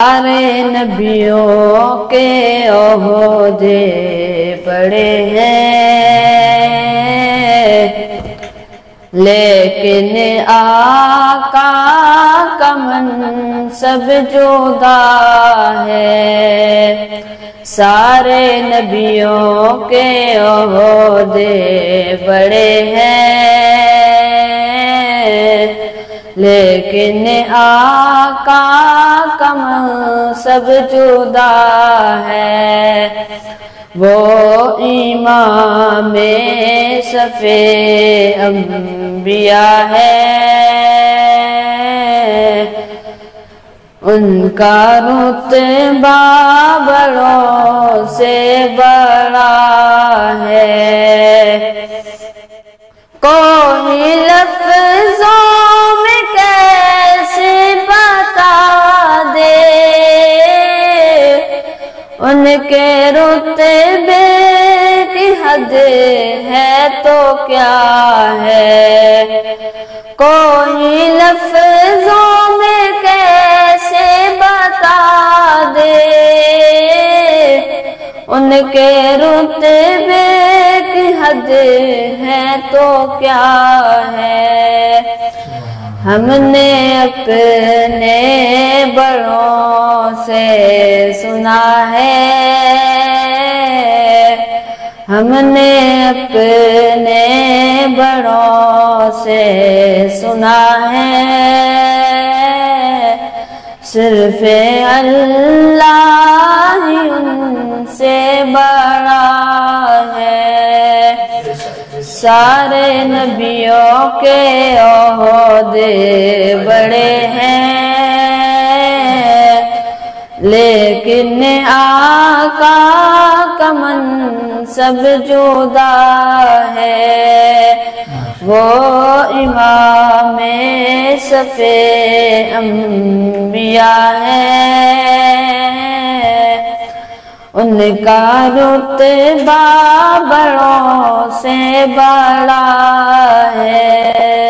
سارے نبیوں کے عہدے بڑے ہیں، لیکن آقا کا منصب جدا ہے۔ سارے نبیوں کے عہدے بڑے ہیں، لیکن آقا کا منصب جدا ہے۔ وہ امام صف انبیاء ہے، ان کا رتبہ بڑوں سے بڑا ہے۔ کوئی لفظوں میں کیسے بتا دے ان کے رتبے کی حد ہے تو کیا ہے۔ کوئی لفظوں میں کیسے بتا دے ان کے رتبے کی حد ہے تو کیا ہے۔ ہم نے اپنے بڑوں سے سنا ہے، ہم نے اپنے بڑوں سے سنا ہے، صرف اللہ ہی ان سے بڑا ہے۔ سارے نبیوں کے عہدے بڑے ہیں، لیکن آقا کا منصب جدا ہے۔ وہ امام صف انبیاء ہے، ان کا رتبہ بڑوں سے بڑا ہے۔